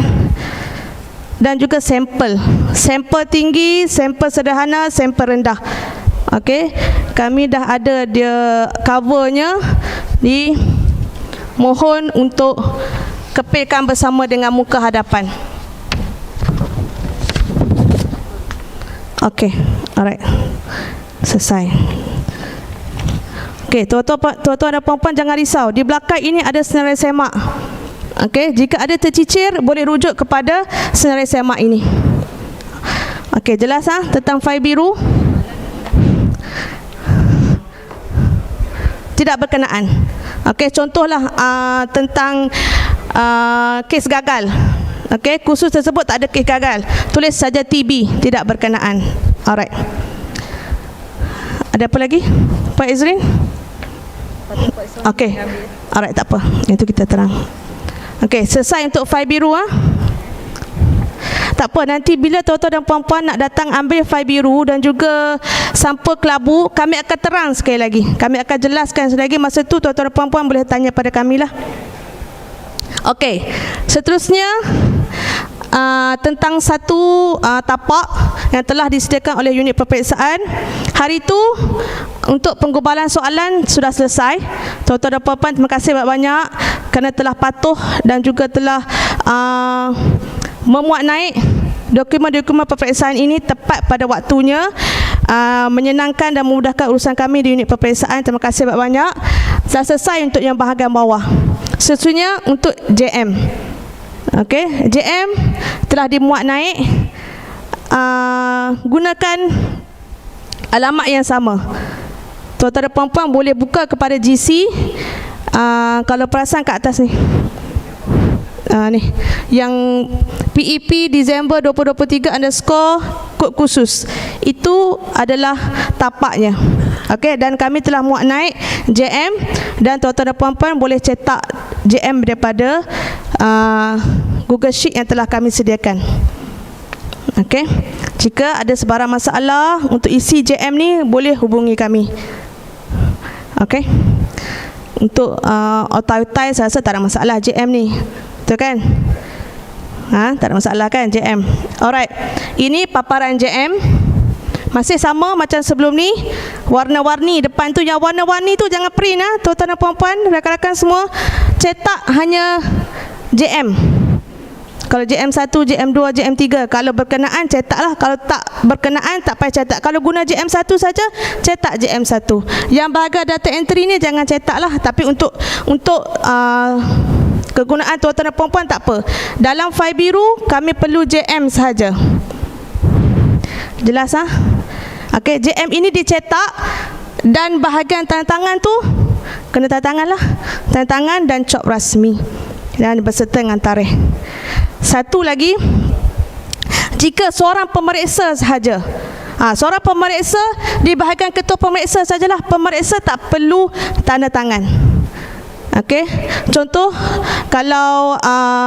Dan juga sampel. Sampel tinggi, sampel sederhana, sampel rendah. Okey, kami dah ada dia covernya. Mohon untuk kepilkan bersama dengan muka hadapan. Okey, alright. Selesai. Okey, tuan-tuan dan puan-puan jangan risau. Di belakang ini ada senarai semak. Okey, jika ada tercicir boleh rujuk kepada senarai semak ini. Okey, jelas tentang fail biru? Tidak berkenaan. Okey, contohlah tentang kes gagal. Okey, kursus tersebut tak ada kes gagal. Tulis saja TB, tidak berkenaan. Alright. Ada apa lagi? Pak Izrin? Okey. Alright, tak apa. Itu kita terang. Okey, selesai untuk file biru Tak apa, nanti bila tuan-tuan dan puan-puan nak datang ambil file biru dan juga sampel kelabu, kami akan terang sekali lagi. Kami akan jelaskan sekali lagi. Masa tu tuan-tuan dan puan-puan boleh tanya pada kami lah. Okey, seterusnya tentang satu tapak yang telah disediakan oleh unit peperiksaan. Hari itu untuk penggubalan soalan sudah selesai. Tuan-tuan dan puan-puan, terima kasih banyak-banyak kerana telah patuh dan juga telah memuat naik dokumen-dokumen peperiksaan ini tepat pada waktunya, menyenangkan dan memudahkan urusan kami di unit peperiksaan. Terima kasih banyak-banyak. Dah selesai untuk yang bahagian bawah. Seterusnya untuk JM. Okey, JM telah dimuat naik. Gunakan alamat yang sama. Tuan-tuan dan puan-puan boleh buka kepada GC. Kalau perasan kat atas ni. Ni yang PEP Disember 2023 _ kod khusus, itu adalah tapaknya. Okey, dan kami telah muat naik JM, dan tuan-tuan dan puan-puan boleh cetak JM daripada Google Sheet yang telah kami sediakan. Okey, jika ada sebarang masalah untuk isi JM ni, boleh hubungi kami. Okey, untuk auto-type saya rasa tak ada masalah JM ni. Betul kan? Tak ada masalah kan JM. Alright. Ini paparan JM. Masih sama macam sebelum ni. Warna-warni depan tu, yang warna-warni tu jangan print tuan-tuan dan puan-puan, rakan-rakan semua. Cetak hanya JM. Kalau JM1, JM2, JM3, kalau berkenaan cetaklah. Kalau tak berkenaan tak payah cetak. Kalau guna JM1 saja, cetak JM1. Yang bahagian data entry ni jangan cetaklah. Tapi untuk kegunaan tuan-tuan dan puan-puan tak apa. Dalam file biru kami perlu JM sahaja. Jelas Okey, JM ini dicetak dan bahagian tanda tangan tu kena tanda tangan lah. Tanda tangan dan cop rasmi dan berserta dengan tarikh. Satu lagi, jika seorang pemeriksa sahaja, seorang pemeriksa di bahagian ketua pemeriksa sajalah, pemeriksa tak perlu tanda tangan. Okey, contoh kalau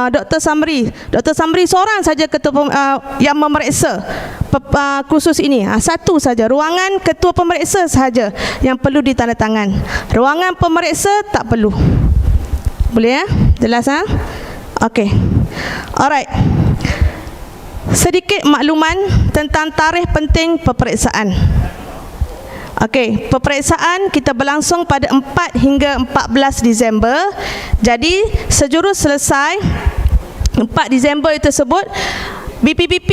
Dr. Samri seorang saja ketua yang memeriksa kursus ini, satu saja, ruangan ketua pemeriksa sahaja yang perlu ditandatangan. Ruangan pemeriksa tak perlu. Boleh jelas Okey. Alright. Sedikit makluman tentang tarikh penting peperiksaan. Okey, peperiksaan kita berlangsung pada 4 hingga 14 Disember. Jadi sejurus selesai 4 Disember tersebut, BP-BP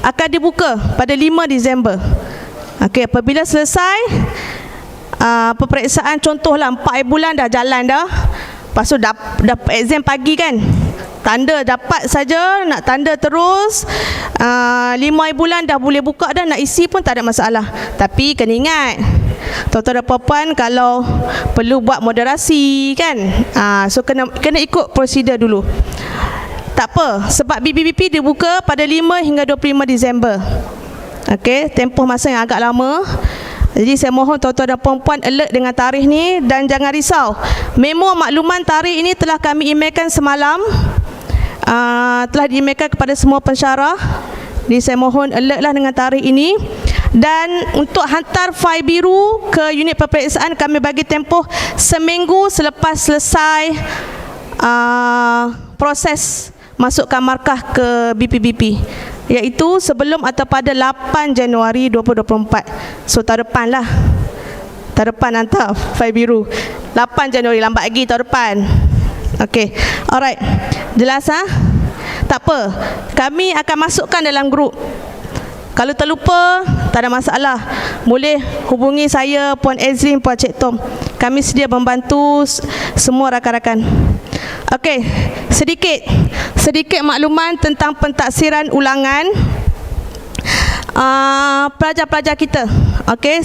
akan dibuka pada 5 Disember. Okey, apabila selesai peperiksaan, contohlah 4 bulan dah jalan dah. Lepas tu dapat exam pagi kan, tanda dapat saja, nak tanda terus 5 bulan dah boleh buka dah, nak isi pun tak ada masalah. Tapi kena ingat, tuan-tuan dan puan-puan, kalau perlu buat moderasi kan, so kena ikut prosedur dulu. Tak apa, sebab BP-BP dibuka pada 5 hingga 25 Disember. Okey, tempoh masa yang agak lama. Jadi saya mohon tuan-tuan dan puan-puan alert dengan tarikh ni, dan jangan risau. Memo makluman tarikh ini telah kami emailkan semalam. Telah di-emailkan kepada semua pensyarah. Jadi saya mohon alertlah dengan tarikh ini. Dan untuk hantar file biru ke unit peperiksaan, kami bagi tempoh seminggu selepas selesai proses masukkan markah ke BP-BP, iaitu sebelum atau pada 8 Januari 2024. So tahun depan lah, tahun depan hantar file biru 8 Januari, lambat lagi tahun depan. Okey, alright, jelas tak apa, kami akan masukkan dalam grup. Kalau terlupa, tak ada masalah, boleh hubungi saya, Puan Ezrin, Puan Cik Tom. Kami sedia membantu semua rakan-rakan. Okey, sedikit makluman tentang pentaksiran ulangan pelajar-pelajar kita. Okey,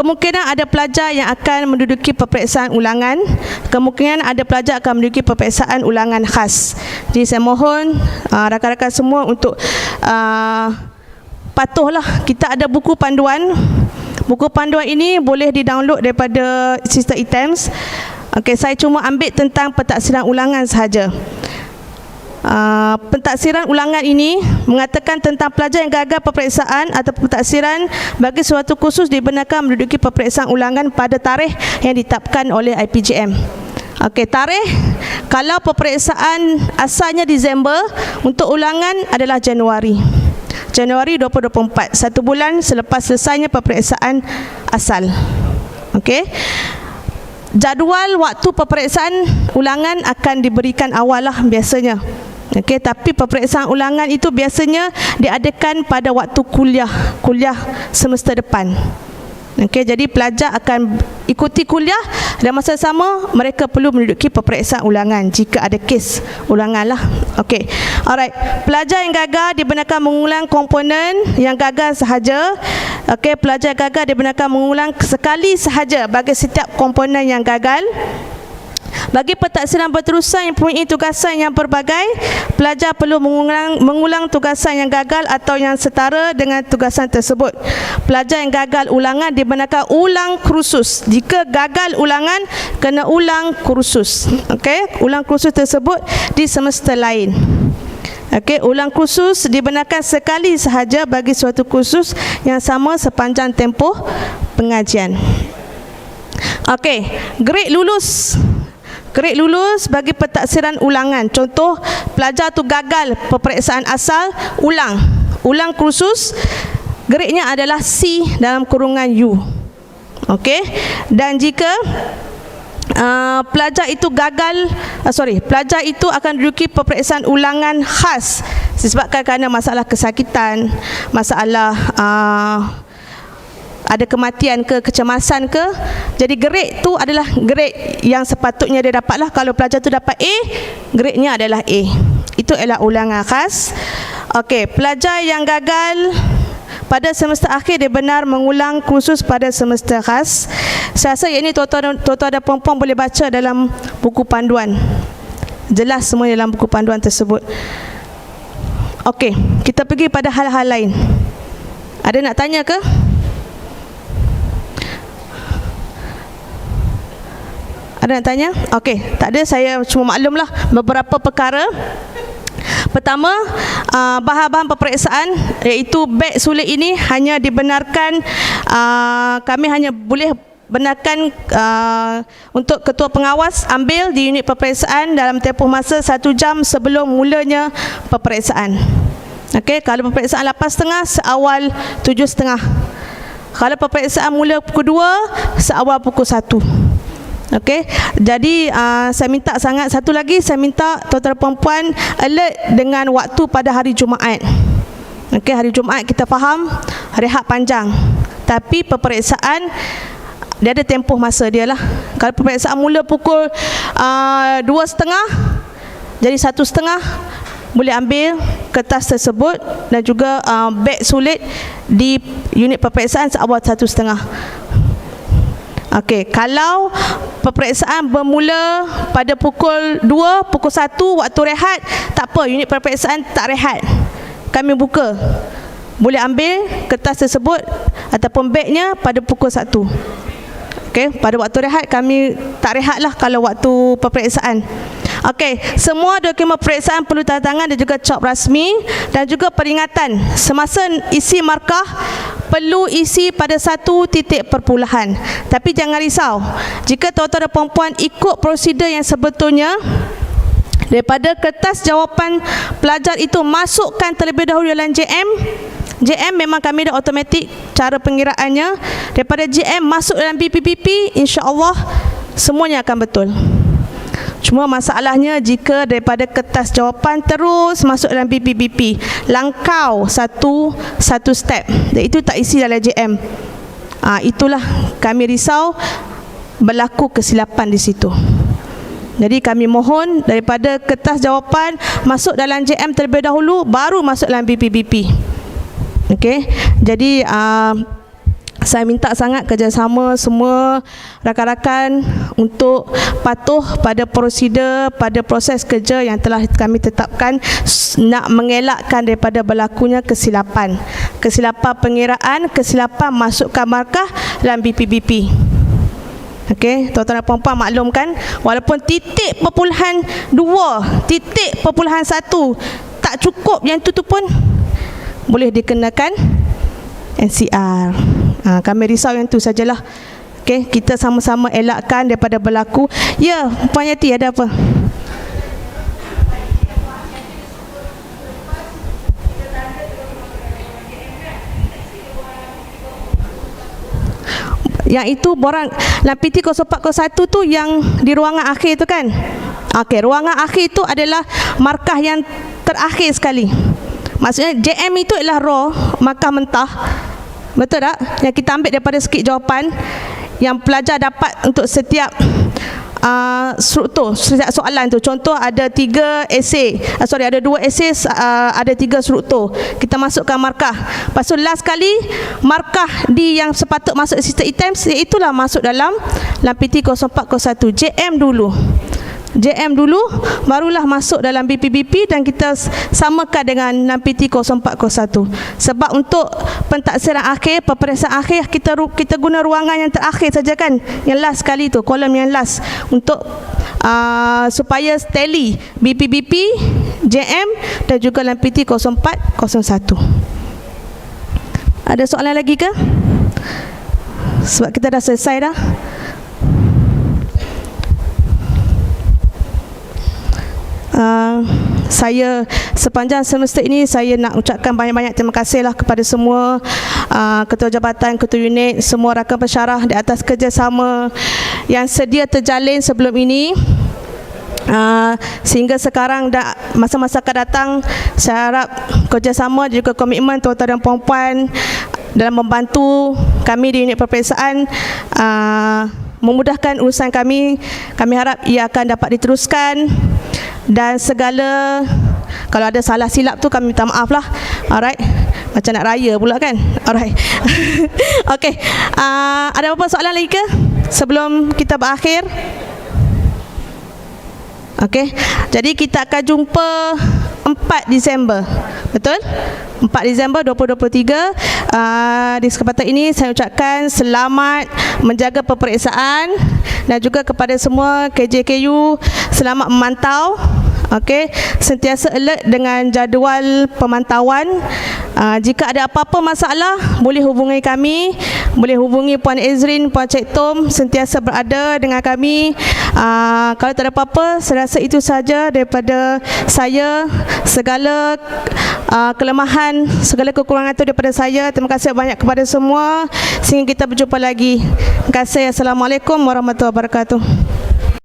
kemungkinan ada pelajar yang akan menduduki peperiksaan ulangan, kemungkinan ada pelajar akan menduduki peperiksaan ulangan khas. Jadi saya mohon rakan-rakan semua untuk patuhlah. Kita ada buku panduan. Buku panduan ini boleh di-download daripada sistem e-Times. Okey, saya cuma ambil tentang pentaksiran ulangan sahaja. Pentaksiran ulangan ini mengatakan tentang pelajar yang gagal peperiksaan atau pentaksiran bagi suatu kursus dibenarkan menduduki peperiksaan ulangan pada tarikh yang ditetapkan oleh IPJM. Okey, tarikh kalau peperiksaan asalnya Disember, untuk ulangan adalah Januari 2024, 1 bulan selepas selesainya peperiksaan asal. Okey. Jadual waktu peperiksaan ulangan akan diberikan awal lah biasanya. Okey, tapi peperiksaan ulangan itu biasanya diadakan pada waktu kuliah semester depan. Okey, jadi pelajar akan ikuti kuliah dan masa sama mereka perlu menduduki peperiksaan ulangan jika ada kes ulangan lah. Okey. Alright. Pelajar yang gagal dibenarkan mengulang komponen yang gagal sahaja. Okey, pelajar gagal dibenarkan mengulang sekali sahaja bagi setiap komponen yang gagal. Bagi pentaksiran berterusan yang mempunyai tugasan yang berbagai, pelajar perlu mengulang tugasan yang gagal atau yang setara dengan tugasan tersebut. Pelajar yang gagal ulangan dibenarkan ulang kursus. Jika gagal ulangan, kena ulang kursus. Okey, ulang kursus tersebut di semester lain. Okey, ulang kursus dibenarkan sekali sahaja bagi suatu kursus yang sama sepanjang tempoh pengajian. Okey, grade lulus. Grade lulus bagi pentaksiran ulangan. Contoh, pelajar tu gagal peperiksaan asal, ulang kursus, grade-nya adalah C dalam kurungan U. Okey. Dan jika pelajar itu pelajar itu akan duduki peperiksaan ulangan khas disebabkan kerana masalah kesakitan, masalah ada kematian ke, kecemasan ke. Jadi grade tu adalah grade yang sepatutnya dia dapatlah. Kalau pelajar tu dapat A, grade-nya adalah A. Itu ialah ulangan khas. Okey, pelajar yang gagal pada semester akhir dia benar mengulang kursus pada semester khas. Saya rasa yang ini tuan-tuan dan puan-puan boleh baca dalam buku panduan. Jelas semua dalam buku panduan tersebut. Okey, kita pergi pada hal-hal lain. Ada nak tanya ke? Ada nak tanya? Okey, tak ada, saya cuma maklumlah beberapa perkara. Pertama, bahan-bahan peperiksaan iaitu beg sulit ini hanya dibenarkan, kami hanya boleh benarkan untuk ketua pengawas ambil di unit peperiksaan dalam tempoh masa 1 jam sebelum mulanya peperiksaan. Okey, kalau peperiksaan 8.30 seawal 7.30. Kalau peperiksaan mula pukul 2 seawal pukul 1. Okey, jadi saya minta sangat, satu lagi saya minta tuan-tuan perempuan alert dengan waktu pada hari Jumaat. Okey, hari Jumaat kita faham rehat panjang, tapi peperiksaan dia ada tempoh masa dia lah. Kalau peperiksaan mula pukul 2.30, jadi 1.30 boleh ambil kertas tersebut dan juga beg sulit di unit peperiksaan seawal 1.30. Okey, kalau peperiksaan bermula pada pukul 2, pukul 1 waktu rehat, tak apa, unit peperiksaan tak rehat. Kami buka. Boleh ambil kertas tersebut ataupun begnya pada pukul 1. Okey, pada waktu rehat kami tak rehatlah kalau waktu peperiksaan. Okey, semua dokumen peperiksaan perlu tanda tangan dan juga cop rasmi dan juga peringatan. Semasa isi markah perlu isi pada 1 titik perpuluhan. Tapi jangan risau, jika tuan-tuan dan puan-puan ikut prosedur yang sebetulnya, daripada kertas jawapan pelajar itu masukkan terlebih dahulu dalam JM memang kami dah automatik cara pengiraannya. Daripada JM masuk dalam BPPP, insya-Allah semuanya akan betul. Cuma masalahnya jika daripada kertas jawapan terus masuk dalam BPPP, langkau satu step, dan itu tak isi dalam JM. Itulah kami risau berlaku kesilapan di situ. Jadi kami mohon daripada kertas jawapan masuk dalam JM terlebih dahulu, baru masuk dalam BPPP. Okey, jadi Saya minta sangat kerjasama semua rakan-rakan untuk patuh pada prosedur, pada proses kerja yang telah kami tetapkan, nak mengelakkan daripada berlakunya kesilapan. Kesilapan pengiraan, kesilapan masukkan markah dalam BPBP. Okey, tuan-tuan dan puan-puan maklumkan, walaupun titik perpuluhan 2, titik perpuluhan 1 tak cukup, yang tu pun boleh dikenakan NCR. Kami risau yang tu sajalah. Okey, kita sama-sama elakkan daripada berlaku. Ya, Puan Yati, ada apa? Yang itu borang PT 0401 tu yang di ruangan akhir tu kan? Okey, ruangan akhir tu adalah markah yang terakhir sekali. Maksudnya JM itu adalah raw, markah mentah. Betul tak? Yang kita ambil daripada skrip jawapan yang pelajar dapat untuk setiap struktur, setiap soalan tu. Contoh ada 3 esei, ada 2 esei, ada 3 struktur. Kita masukkan markah. Lepas tu last kali markah di yang sepatut masuk sistem items, itulah masuk dalam PT 0401. JM dulu barulah masuk dalam BPBP dan kita samakan dengan PT 0401. Sebab untuk pentaksiran akhir, peperiksaan akhir, kita guna ruangan yang terakhir saja kan, yang last sekali tu, kolom yang last, untuk supaya tally BPBP, JM dan juga dalam PT 0401. Ada soalan lagi ke? Sebab kita dah selesai dah. Saya sepanjang semester ini saya nak ucapkan banyak-banyak terima kasihlah kepada semua ketua jabatan, ketua unit, semua rakan pensyarah di atas kerjasama yang sedia terjalin sebelum ini. Sehingga sekarang dan masa-masa akan datang, saya harap kerjasama juga komitmen tuan-tuan dan puan-puan dalam membantu kami di unit peperiksaan memudahkan urusan kami. Kami harap ia akan dapat diteruskan dan segala, kalau ada salah silap tu kami minta maaf lah. Alright, macam nak raya pula kan. Alright. Okey, ada apa soalan lagi ke sebelum kita berakhir? Okey, jadi kita akan jumpa 4 Disember. Betul? 4 Disember 2023. Di kesempatan ini saya ucapkan selamat menjaga peperiksaan dan juga kepada semua KJKU selamat memantau. Okey, sentiasa alert dengan jadual pemantauan. Jika ada apa-apa masalah, boleh hubungi kami, boleh hubungi Puan Ezrin, Puan Cik Tom, sentiasa berada dengan kami. Kalau tak ada apa-apa, saya rasa itu saja daripada saya. Segala kelemahan, segala kekurangan itu daripada saya. Terima kasih banyak kepada semua. Sehingga kita berjumpa lagi. Terima kasih. Assalamualaikum warahmatullahi wabarakatuh.